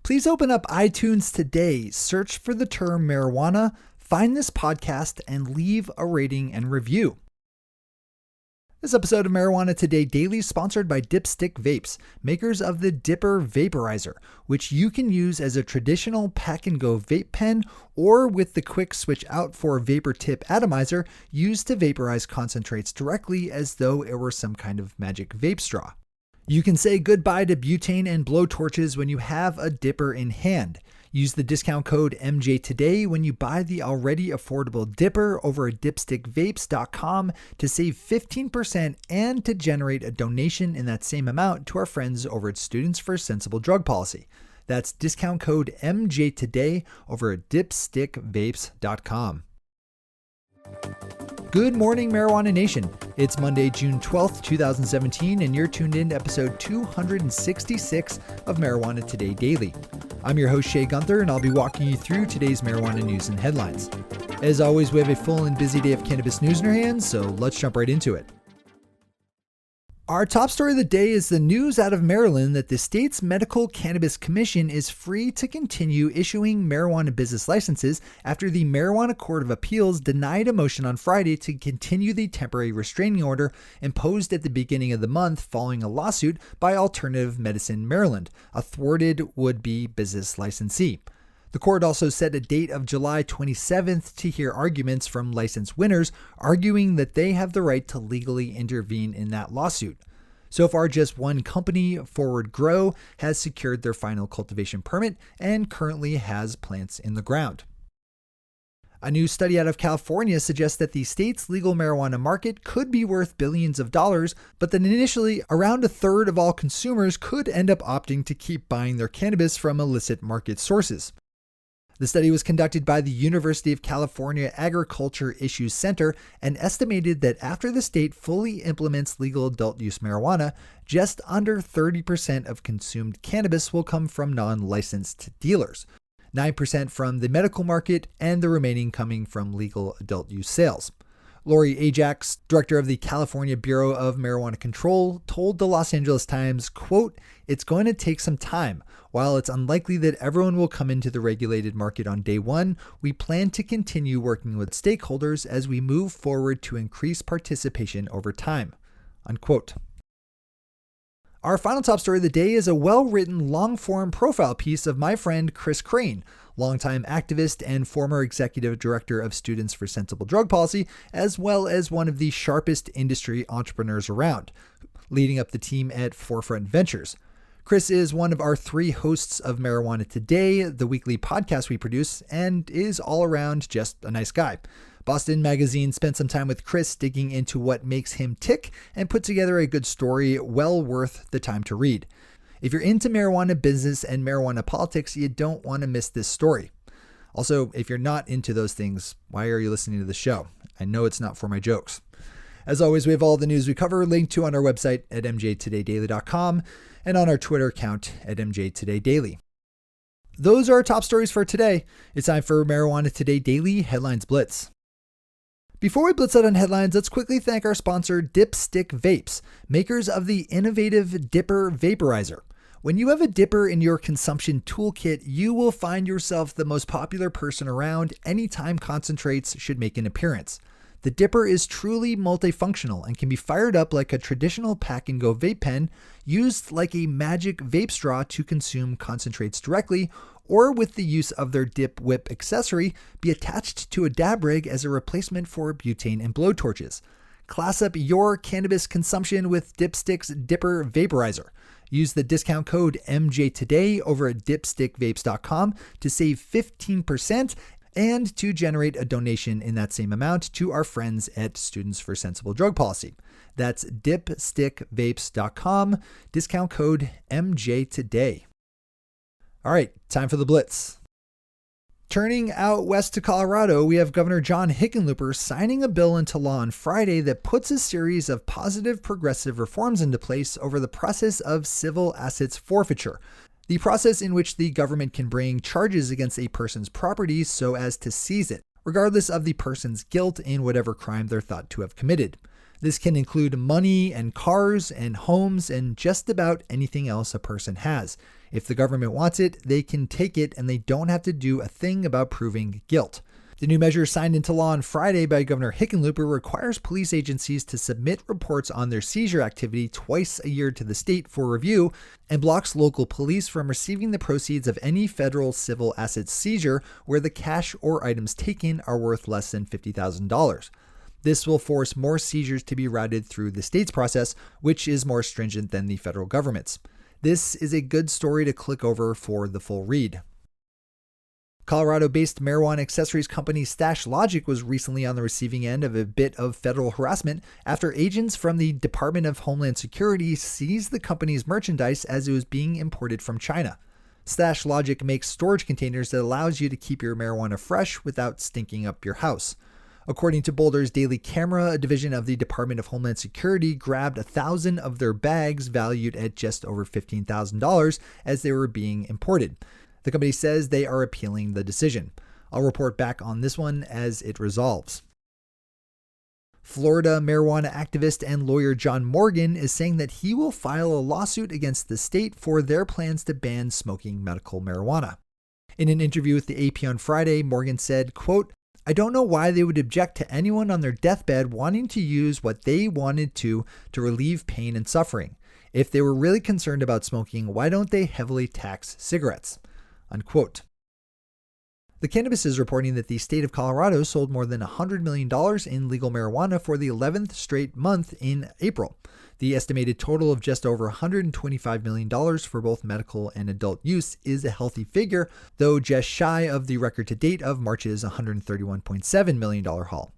Please open up iTunes today, search for the term marijuana, find this podcast, and leave a rating and review. This episode of Marijuana Today Daily is sponsored by Dipstick Vapes, makers of the Dipper Vaporizer, which you can use as a traditional pack-and-go vape pen or with the quick switch out for vapor tip atomizer used to vaporize concentrates directly as though it were some kind of magic vape straw. You can say goodbye to butane and blowtorches when you have a dipper in hand. Use the discount code MJ today when you buy the already affordable dipper over at dipstickvapes.com to save 15% and to generate a donation in that same amount to our friends over at Students for Sensible Drug Policy. That's discount code MJ today over at dipstickvapes.com. Good morning, Marijuana Nation. It's Monday, June 12th, 2017, and you're tuned in to episode 266 of Marijuana Today Daily. I'm your host, Shay Gunther, and I'll be walking you through today's marijuana news and headlines. As always, we have a full and busy day of cannabis news in our hands, so let's jump right into it. Our top story of the day is the news out of Maryland that the state's Medical Cannabis Commission is free to continue issuing marijuana business licenses after the Marijuana Court of Appeals denied a motion on Friday to continue the temporary restraining order imposed at the beginning of the month following a lawsuit by Alternative Medicine Maryland, a thwarted would-be business licensee. The court also set a date of July 27th to hear arguments from licensed winners, arguing that they have the right to legally intervene in that lawsuit. So far, just one company, Forward Grow, has secured their final cultivation permit and currently has plants in the ground. A new study out of California suggests that the state's legal marijuana market could be worth billions of dollars, but that initially around a third of all consumers could end up opting to keep buying their cannabis from illicit market sources. The study was conducted by the University of California Agriculture Issues Center and estimated that after the state fully implements legal adult use marijuana, just under 30% of consumed cannabis will come from non-licensed dealers, 9% from the medical market, and the remaining coming from legal adult use sales. Lori Ajax, director of the California Bureau of Marijuana Control, told the Los Angeles Times, quote, "It's going to take some time. While it's unlikely that everyone will come into the regulated market on day one, we plan to continue working with stakeholders as we move forward to increase participation over time." Unquote. Our final top story of the day is a well-written, long-form profile piece of my friend Chris Crane, longtime activist and former executive director of Students for Sensible Drug Policy, as well as one of the sharpest industry entrepreneurs around, leading up the team at Forefront Ventures. Chris is one of our three hosts of Marijuana Today, the weekly podcast we produce, and is all around just a nice guy. Boston Magazine spent some time with Chris digging into what makes him tick and put together a good story well worth the time to read. If you're into marijuana business and marijuana politics, you don't want to miss this story. Also, if you're not into those things, why are you listening to the show? I know it's not for my jokes. As always, we have all the news we cover linked to on our website at mjtodaydaily.com and on our Twitter account at mjtodaydaily. Those are our top stories for today. It's time for Marijuana Today Daily Headlines Blitz. Before we blitz out on headlines, let's quickly thank our sponsor, Dipstick Vapes, makers of the innovative Dipper Vaporizer. When you have a dipper in your consumption toolkit, you will find yourself the most popular person around anytime concentrates should make an appearance. The dipper is truly multifunctional and can be fired up like a traditional pack-and-go vape pen, used like a magic vape straw to consume concentrates directly, or with the use of their dip whip accessory, be attached to a dab rig as a replacement for butane and blowtorches. Class up your cannabis consumption with Dipstick's Dipper Vaporizer. Use the discount code MJ today over at dipstickvapes.com to save 15% and to generate a donation in that same amount to our friends at Students for Sensible Drug Policy. That's dipstickvapes.com, discount code MJ today. All right, time for the blitz. Turning out west to Colorado, we have Governor John Hickenlooper signing a bill into law on Friday that puts a series of positive progressive reforms into place over the process of civil assets forfeiture, the process in which the government can bring charges against a person's property so as to seize it, regardless of the person's guilt in whatever crime they're thought to have committed. This can include money and cars and homes and just about anything else a person has. If the government wants it, they can take it and they don't have to do a thing about proving guilt. The new measure signed into law on Friday by Governor Hickenlooper requires police agencies to submit reports on their seizure activity twice a year to the state for review and blocks local police from receiving the proceeds of any federal civil asset seizure where the cash or items taken are worth less than $50,000. This will force more seizures to be routed through the state's process, which is more stringent than the federal government's. This is a good story to click over for the full read. Colorado-based marijuana accessories company Stash Logic was recently on the receiving end of a bit of federal harassment after agents from the Department of Homeland Security seized the company's merchandise as it was being imported from China. Stash Logic makes storage containers that allows you to keep your marijuana fresh without stinking up your house. According to Boulder's Daily Camera, a division of the Department of Homeland Security grabbed 1,000 of their bags valued at just over $15,000 as they were being imported. The company says they are appealing the decision. I'll report back on this one as it resolves. Florida marijuana activist and lawyer John Morgan is saying that he will file a lawsuit against the state for their plans to ban smoking medical marijuana. In an interview with the AP on Friday, Morgan said, quote, "I don't know why they would object to anyone on their deathbed wanting to use what they wanted to relieve pain and suffering. If they were really concerned about smoking, why don't they heavily tax cigarettes?" Unquote. The Cannabis is reporting that the state of Colorado sold more than $100 million in legal marijuana for the 11th straight month in April. The estimated total of just over $125 million for both medical and adult use is a healthy figure, though just shy of the record to date of March's $131.7 million haul.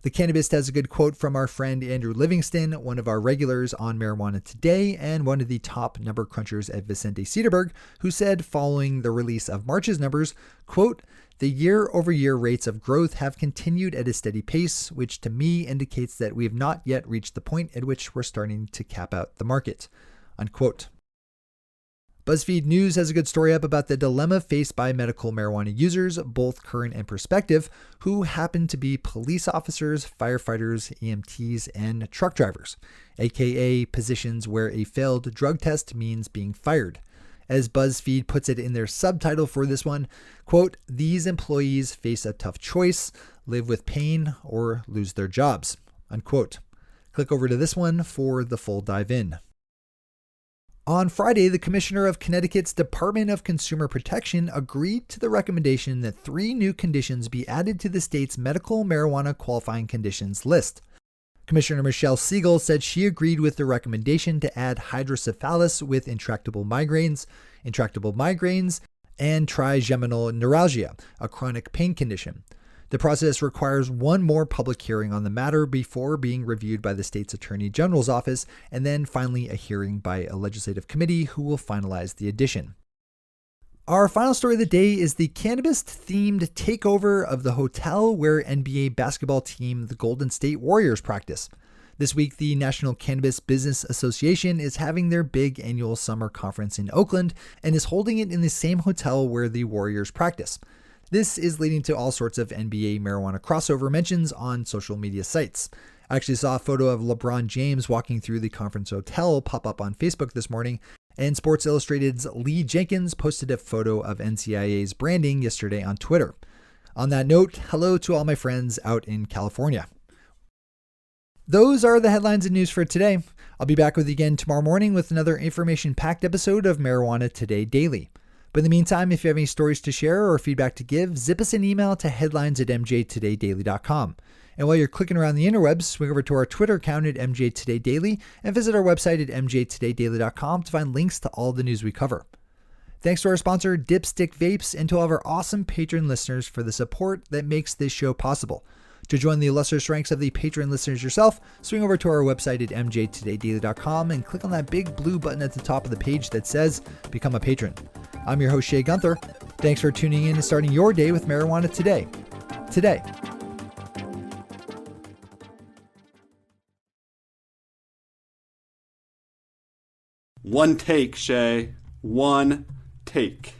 The Cannabist has a good quote from our friend Andrew Livingston, one of our regulars on Marijuana Today and one of the top number crunchers at Vicente Cedarburg, who said following the release of March's numbers, quote, "The year-over-year rates of growth have continued at a steady pace, which to me indicates that we have not yet reached the point at which we're starting to cap out the market." Unquote. BuzzFeed News has a good story up about the dilemma faced by medical marijuana users, both current and prospective, who happen to be police officers, firefighters, EMTs, and truck drivers, aka positions where a failed drug test means being fired. As BuzzFeed puts it in their subtitle for this one, quote, "These employees face a tough choice, live with pain, or lose their jobs," unquote. Click over to this one for the full dive in. On Friday, the commissioner of Connecticut's Department of Consumer Protection agreed to the recommendation that 3 new conditions be added to the state's medical marijuana qualifying conditions list. Commissioner Michelle Siegel said she agreed with the recommendation to add hydrocephalus with intractable migraines, and trigeminal neuralgia, a chronic pain condition. The process requires one more public hearing on the matter before being reviewed by the state's Attorney General's office, and then finally a hearing by a legislative committee who will finalize the addition. Our final story of the day is the Cannabist-themed takeover of the hotel where NBA basketball team the Golden State Warriors practice. This week, the National Cannabis Business Association is having their big annual summer conference in Oakland and is holding it in the same hotel where the Warriors practice. This is leading to all sorts of NBA marijuana crossover mentions on social media sites. I actually saw a photo of LeBron James walking through the conference hotel pop up on Facebook this morning, and Sports Illustrated's Lee Jenkins posted a photo of NCIA's branding yesterday on Twitter. On that note, hello to all my friends out in California. Those are the headlines and news for today. I'll be back with you again tomorrow morning with another information-packed episode of Marijuana Today Daily. But in the meantime, if you have any stories to share or feedback to give, zip us an email to headlines@mjtodaydaily.com. And while you're clicking around the interwebs, swing over to our Twitter account at mjtodaydaily and visit our website at mjtodaydaily.com to find links to all the news we cover. Thanks to our sponsor, Dipstick Vapes, and to all of our awesome patron listeners for the support that makes this show possible. To join the illustrious ranks of the patron listeners yourself, swing over to our website at mjtodaydaily.com and click on that big blue button at the top of the page that says Become a Patron. I'm your host, Shay Gunther. Thanks for tuning in and starting your day with Marijuana Today. One take, Shay. One take.